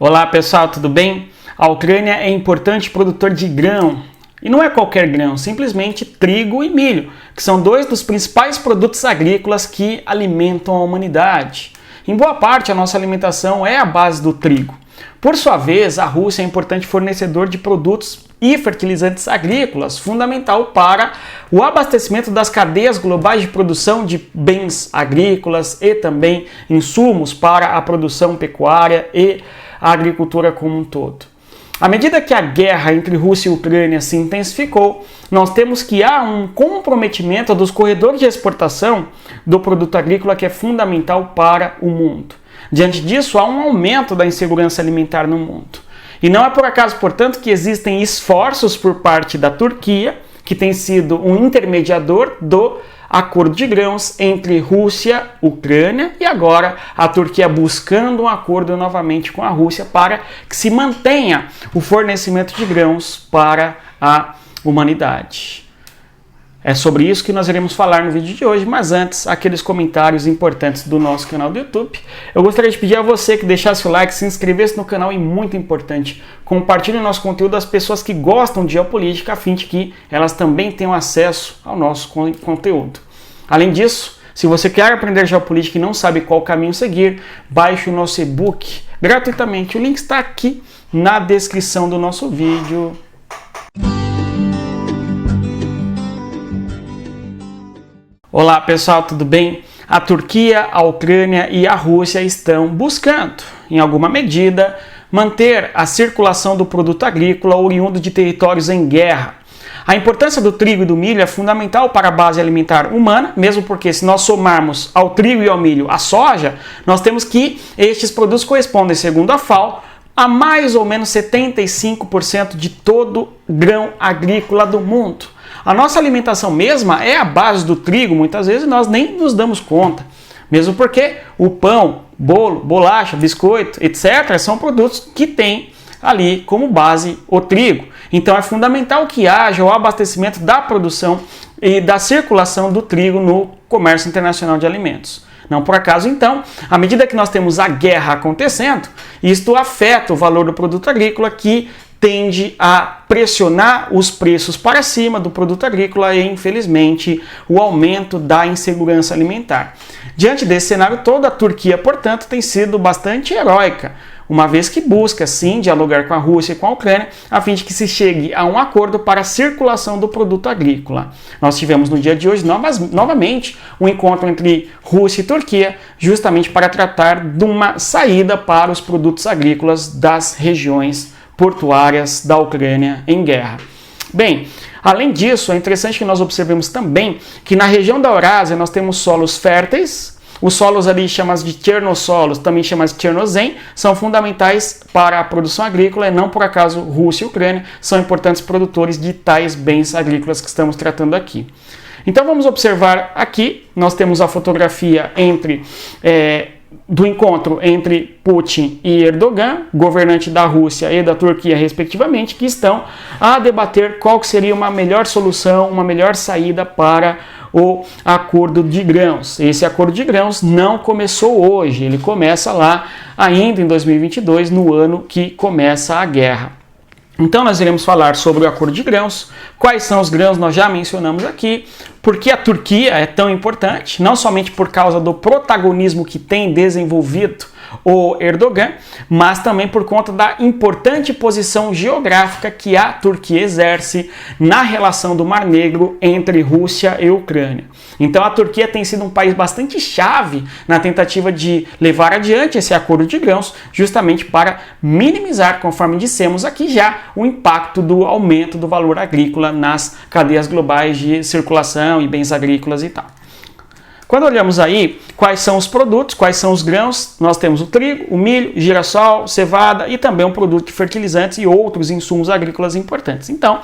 Olá pessoal, tudo bem? A Ucrânia é importante produtor de grão. E não é qualquer grão, simplesmente trigo e milho, que são dois dos principais produtos agrícolas que alimentam a humanidade. Em boa parte, a nossa alimentação é a base do trigo. Por sua vez, a Rússia é um importante fornecedor de produtos e fertilizantes agrícolas, fundamental para o abastecimento das cadeias globais de produção de bens agrícolas e também insumos para a produção pecuária e a agricultura como um todo. À medida que a guerra entre Rússia e Ucrânia se intensificou, nós temos que há um comprometimento dos corredores de exportação do produto agrícola que é fundamental para o mundo. Diante disso, há um aumento da insegurança alimentar no mundo. E não é por acaso, portanto, que existem esforços por parte da Turquia, que tem sido um intermediador do acordo de grãos entre Rússia e Ucrânia, e agora a Turquia buscando um acordo novamente com a Rússia para que se mantenha o fornecimento de grãos para a humanidade. É sobre isso que nós iremos falar no vídeo de hoje, mas antes, aqueles comentários importantes do nosso canal do YouTube. Eu gostaria de pedir a você que deixasse o like, se inscrevesse no canal e, muito importante, compartilhe o nosso conteúdo às pessoas que gostam de geopolítica, a fim de que elas também tenham acesso ao nosso conteúdo. Além disso, se você quer aprender geopolítica e não sabe qual caminho seguir, baixe o nosso e-book gratuitamente. O link está aqui na descrição do nosso vídeo. Olá pessoal, tudo bem? A Turquia, a Ucrânia e a Rússia estão buscando, em alguma medida, manter a circulação do produto agrícola oriundo de territórios em guerra. A importância do trigo e do milho é fundamental para a base alimentar humana, mesmo porque se nós somarmos ao trigo e ao milho a soja, nós temos que estes produtos correspondem, segundo a FAO, a mais ou menos 75% de todo grão agrícola do mundo. A nossa alimentação mesma é a base do trigo, muitas vezes nós nem nos damos conta. Mesmo porque o pão, bolo, bolacha, biscoito, etc. são produtos que têm ali como base o trigo. Então é fundamental que haja o abastecimento da produção e da circulação do trigo no comércio internacional de alimentos. Não por acaso, então, à medida que nós temos a guerra acontecendo, isto afeta o valor do produto agrícola, que tende a pressionar os preços para cima do produto agrícola e, infelizmente, o aumento da insegurança alimentar. Diante desse cenário todo, a Turquia, portanto, tem sido bastante heróica, uma vez que busca, sim, dialogar com a Rússia e com a Ucrânia, a fim de que se chegue a um acordo para a circulação do produto agrícola. Nós tivemos no dia de hoje, novamente, um encontro entre Rússia e Turquia, justamente para tratar de uma saída para os produtos agrícolas das regiões portuárias da Ucrânia em guerra. Bem, além disso, é interessante que nós observemos também que na região da Eurásia nós temos solos férteis. Os solos ali chamados de chernossolos, também chamados de chernozem, são fundamentais para a produção agrícola e não por acaso Rússia e Ucrânia são importantes produtores de tais bens agrícolas que estamos tratando aqui. Então vamos observar aqui, nós temos a fotografia do encontro entre Putin e Erdogan, governante da Rússia e da Turquia, respectivamente, que estão a debater qual seria uma melhor solução, uma melhor saída para o acordo de grãos. Esse acordo de grãos não começou hoje, ele começa lá ainda em 2022, no ano que começa a guerra. Então nós iremos falar sobre o acordo de grãos, quais são os grãos, nós já mencionamos aqui, porque a Turquia é tão importante, não somente por causa do protagonismo que tem desenvolvido o Erdogan, mas também por conta da importante posição geográfica que a Turquia exerce na relação do Mar Negro entre Rússia e Ucrânia. Então a Turquia tem sido um país bastante chave na tentativa de levar adiante esse acordo de grãos, justamente para minimizar, conforme dissemos aqui já, o impacto do aumento do valor agrícola nas cadeias globais de circulação e bens agrícolas e tal. Quando olhamos aí quais são os produtos, quais são os grãos, nós temos o trigo, o milho, girassol, cevada e também um produto de fertilizantes e outros insumos agrícolas importantes. Então,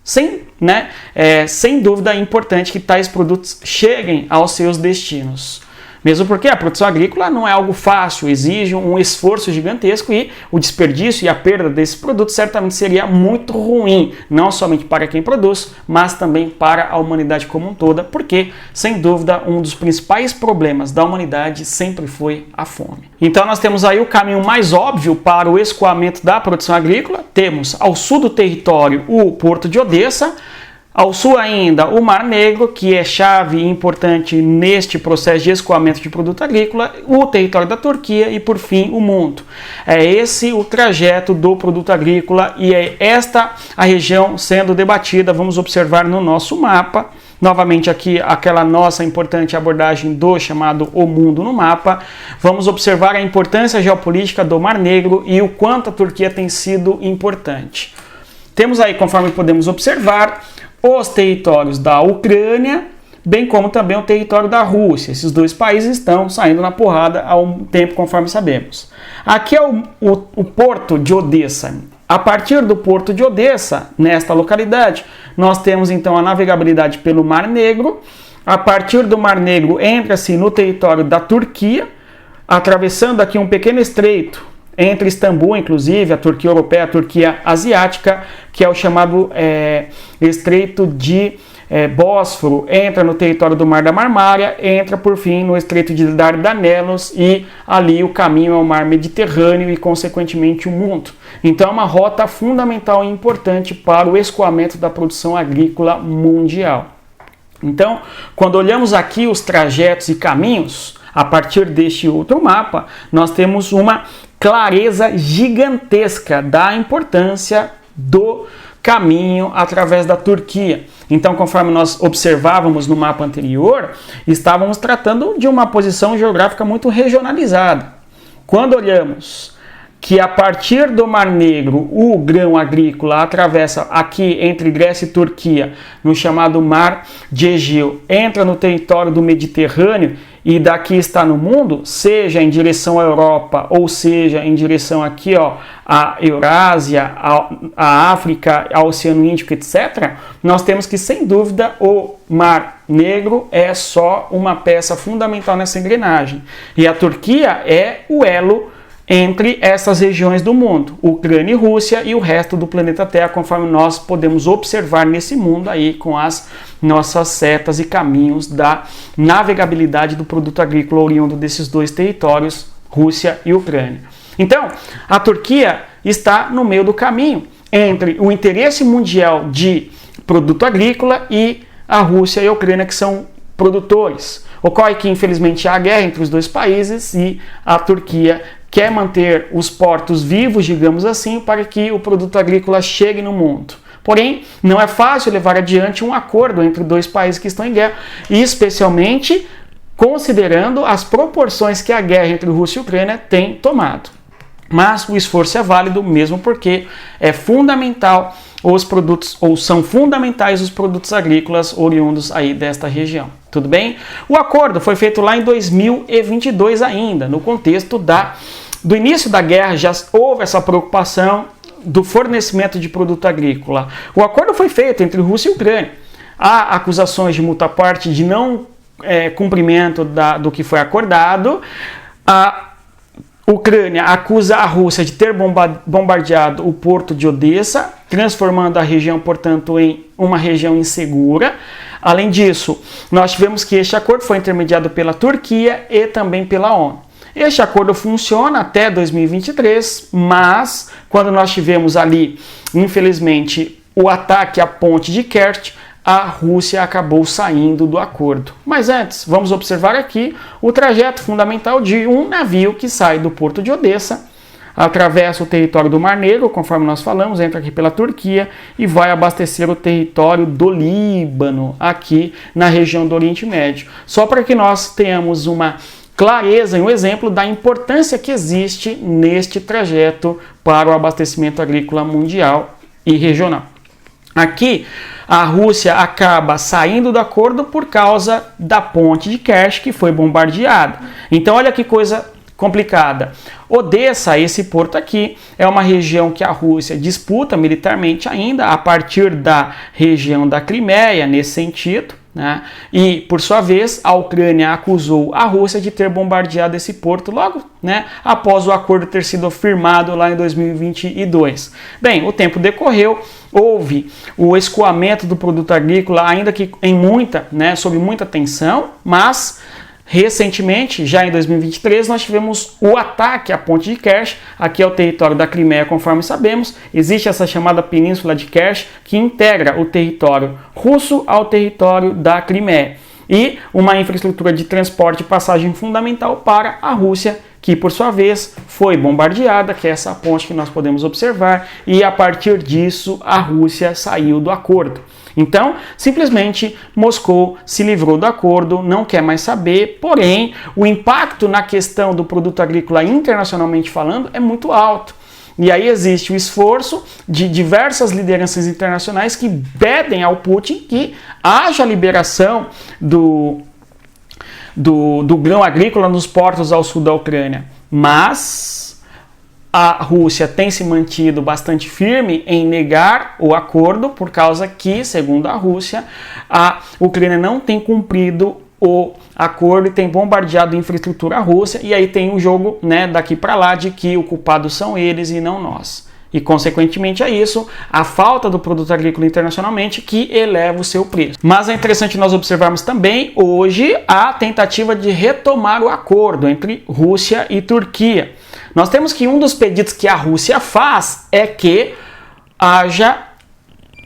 sem dúvida é importante que tais produtos cheguem aos seus destinos. Mesmo porque a produção agrícola não é algo fácil, exige um esforço gigantesco e o desperdício e a perda desses produtos certamente seria muito ruim, não somente para quem produz, mas também para a humanidade como um todo, porque, sem dúvida, um dos principais problemas da humanidade sempre foi a fome. Então nós temos aí o caminho mais óbvio para o escoamento da produção agrícola. Temos ao sul do território o Porto de Odessa, ao sul ainda o Mar Negro, que é chave e importante neste processo de escoamento de produto agrícola, o território da Turquia e, por fim, o mundo. É esse o trajeto do produto agrícola e é esta a região sendo debatida. Vamos observar no nosso mapa. Novamente aqui aquela nossa importante abordagem do chamado O Mundo no Mapa. Vamos observar a importância geopolítica do Mar Negro e o quanto a Turquia tem sido importante. Temos aí, conforme podemos observar, os territórios da Ucrânia, bem como também o território da Rússia. Esses dois países estão saindo na porrada há um tempo, conforme sabemos. Aqui é o Porto de Odessa. A partir do Porto de Odessa, nesta localidade, nós temos então a navegabilidade pelo Mar Negro. A partir do Mar Negro, entra-se no território da Turquia, atravessando aqui um pequeno estreito entre Istambul, inclusive, a Turquia europeia, a Turquia asiática, que é o chamado Estreito de Bósforo, entra no território do Mar da Marmária, entra por fim no Estreito de Dardanelos e ali o caminho é o Mar Mediterrâneo e consequentemente o mundo. Então é uma rota fundamental e importante para o escoamento da produção agrícola mundial. Então, quando olhamos aqui os trajetos e caminhos, a partir deste outro mapa, nós temos uma clareza gigantesca da importância do caminho através da Turquia. Então, conforme nós observávamos no mapa anterior, estávamos tratando de uma posição geográfica muito regionalizada. Quando olhamos que a partir do Mar Negro o grão agrícola atravessa aqui entre Grécia e Turquia, no chamado Mar de Egeu, entra no território do Mediterrâneo e daqui está no mundo, seja em direção à Europa ou seja em direção aqui à Eurásia, à África, ao Oceano Índico, etc., nós temos que, sem dúvida, o Mar Negro é só uma peça fundamental nessa engrenagem. E a Turquia é o elo entre essas regiões do mundo, Ucrânia e Rússia e o resto do planeta Terra, conforme nós podemos observar nesse mundo aí com as nossas setas e caminhos da navegabilidade do produto agrícola oriundo desses dois territórios, Rússia e Ucrânia. Então, a Turquia está no meio do caminho entre o interesse mundial de produto agrícola e a Rússia e a Ucrânia, que são produtores. Ocorre que, infelizmente, há guerra entre os dois países e a Turquia quer manter os portos vivos, digamos assim, para que o produto agrícola chegue no mundo. Porém, não é fácil levar adiante um acordo entre dois países que estão em guerra, especialmente considerando as proporções que a guerra entre Rússia e Ucrânia tem tomado. Mas o esforço é válido mesmo porque é fundamental os produtos, ou são fundamentais os produtos agrícolas oriundos aí desta região. Tudo bem? O acordo foi feito lá em 2022 ainda, no contexto do início da guerra, já houve essa preocupação do fornecimento de produto agrícola. O acordo foi feito entre Rússia e Ucrânia. Há acusações de multa parte de não cumprimento do que foi acordado. A Ucrânia acusa a Rússia de ter bombardeado o porto de Odessa, transformando a região, portanto, em uma região insegura. Além disso, nós tivemos que este acordo foi intermediado pela Turquia e também pela ONU. Este acordo funciona até 2023, mas quando nós tivemos ali, infelizmente, o ataque à ponte de Kerch, a Rússia acabou saindo do acordo. Mas antes, vamos observar aqui o trajeto fundamental de um navio que sai do porto de Odessa, atravessa o território do Mar Negro, conforme nós falamos, entra aqui pela Turquia e vai abastecer o território do Líbano, aqui na região do Oriente Médio. Só para que nós tenhamos uma clareza e um exemplo da importância que existe neste trajeto para o abastecimento agrícola mundial e regional. Aqui, a Rússia acaba saindo do acordo por causa da ponte de Kerch, que foi bombardeada. Então, olha que coisa complicada. Odessa, esse porto aqui, é uma região que a Rússia disputa militarmente ainda, a partir da região da Crimeia, nesse sentido, né? E, por sua vez, a Ucrânia acusou a Rússia de ter bombardeado esse porto logo, né, após o acordo ter sido firmado lá em 2022. Bem, o tempo decorreu, houve o escoamento do produto agrícola, ainda que sob muita tensão, mas recentemente, já em 2023, nós tivemos o ataque à ponte de Kerch, aqui é o território da Crimeia, conforme sabemos. Existe essa chamada Península de Kerch, que integra o território russo ao território da Crimeia. E uma infraestrutura de transporte e passagem fundamental para a Rússia, que por sua vez foi bombardeada, que é essa ponte que nós podemos observar, e a partir disso a Rússia saiu do acordo. Então, simplesmente, Moscou se livrou do acordo, não quer mais saber, porém, o impacto na questão do produto agrícola internacionalmente falando é muito alto. E aí existe o esforço de diversas lideranças internacionais que pedem ao Putin que haja liberação do grão agrícola nos portos ao sul da Ucrânia. Mas a Rússia tem se mantido bastante firme em negar o acordo, por causa que, segundo a Rússia, a Ucrânia não tem cumprido o acordo e tem bombardeado a infraestrutura russa, e aí tem um jogo, né, daqui para lá de que o culpado são eles e não nós. E, consequentemente a isso, a falta do produto agrícola internacionalmente que eleva o seu preço. Mas é interessante nós observarmos também, hoje, a tentativa de retomar o acordo entre Rússia e Turquia. Nós temos que um dos pedidos que a Rússia faz é que haja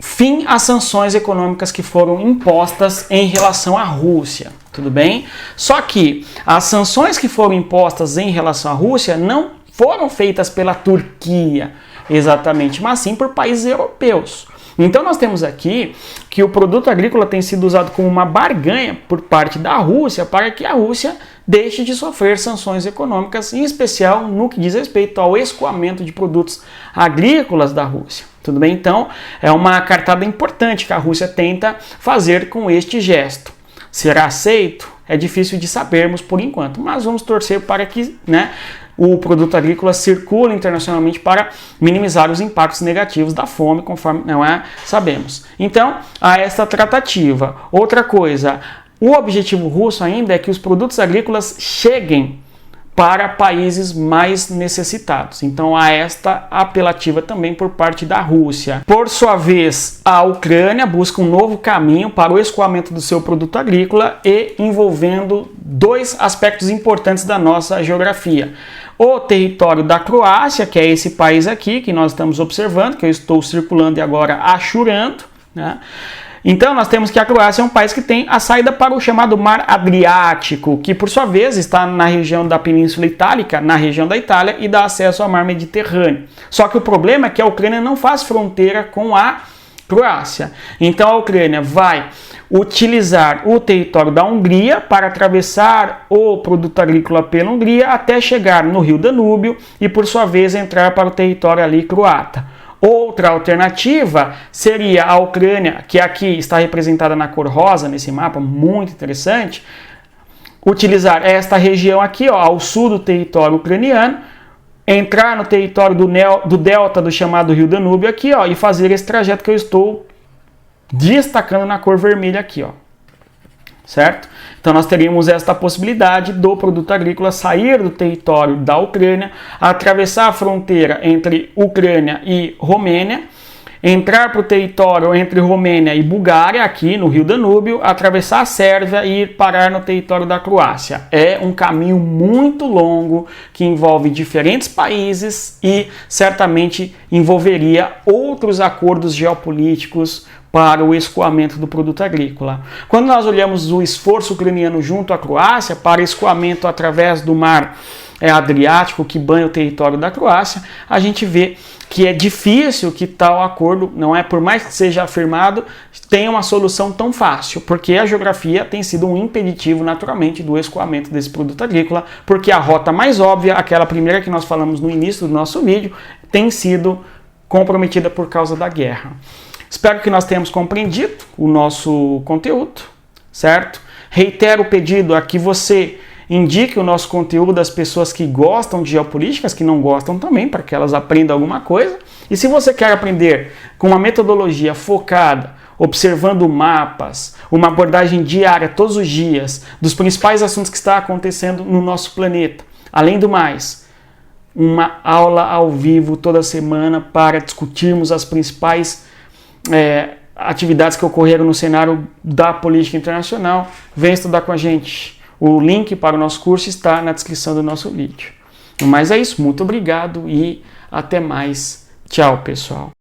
fim às sanções econômicas que foram impostas em relação à Rússia. Tudo bem? Só que as sanções que foram impostas em relação à Rússia não foram feitas pela Turquia, exatamente, mas sim por países europeus. Então nós temos aqui que o produto agrícola tem sido usado como uma barganha por parte da Rússia para que a Rússia deixe de sofrer sanções econômicas, em especial no que diz respeito ao escoamento de produtos agrícolas da Rússia. Tudo bem? Então é uma cartada importante que a Rússia tenta fazer com este gesto. Será aceito? É difícil de sabermos por enquanto, mas vamos torcer para que, né, o produto agrícola circula internacionalmente para minimizar os impactos negativos da fome, conforme sabemos. Então, há esta tratativa. Outra coisa, o objetivo russo ainda é que os produtos agrícolas cheguem para países mais necessitados. Então há esta apelativa também por parte da Rússia. Por sua vez, a Ucrânia busca um novo caminho para o escoamento do seu produto agrícola e envolvendo dois aspectos importantes da nossa geografia. O território da Croácia, que é esse país aqui que nós estamos observando, que eu estou circulando e agora achurando, né? Então, nós temos que a Croácia é um país que tem a saída para o chamado Mar Adriático, que por sua vez está na região da Península Itálica, na região da Itália, e dá acesso ao Mar Mediterrâneo. Só que o problema é que a Ucrânia não faz fronteira com a Croácia. Então, a Ucrânia vai utilizar o território da Hungria para atravessar o produto agrícola pela Hungria até chegar no rio Danúbio e, por sua vez, entrar para o território ali croata. Outra alternativa seria a Ucrânia, que aqui está representada na cor rosa, nesse mapa, muito interessante, utilizar esta região aqui, ó, ao sul do território ucraniano, entrar no território do delta do chamado rio Danúbio aqui, ó, e fazer esse trajeto que eu estou destacando na cor vermelha aqui, ó. Certo? Então nós teríamos esta possibilidade do produto agrícola sair do território da Ucrânia, atravessar a fronteira entre Ucrânia e Romênia, entrar para o território entre Romênia e Bulgária, aqui no rio Danúbio, atravessar a Sérvia e ir parar no território da Croácia. É um caminho muito longo que envolve diferentes países e certamente envolveria outros acordos geopolíticos para o escoamento do produto agrícola. Quando nós olhamos o esforço ucraniano junto à Croácia para escoamento através do mar Adriático que banha o território da Croácia, a gente vê que é difícil que tal acordo, não é, por mais que seja afirmado, tenha uma solução tão fácil, porque a geografia tem sido um impeditivo naturalmente do escoamento desse produto agrícola, porque a rota mais óbvia, aquela primeira que nós falamos no início do nosso vídeo, tem sido comprometida por causa da guerra. Espero que nós tenhamos compreendido o nosso conteúdo, certo? Reitero o pedido a que você indique o nosso conteúdo às pessoas que gostam de geopolíticas, que não gostam também, para que elas aprendam alguma coisa. E se você quer aprender com uma metodologia focada, observando mapas, uma abordagem diária, todos os dias, dos principais assuntos que estão acontecendo no nosso planeta. Além do mais, uma aula ao vivo toda semana para discutirmos as principais atividades que ocorreram no cenário da política internacional. Vem estudar com a gente. O link para o nosso curso está na descrição do nosso vídeo. Mas é isso, muito obrigado e até mais. Tchau, pessoal.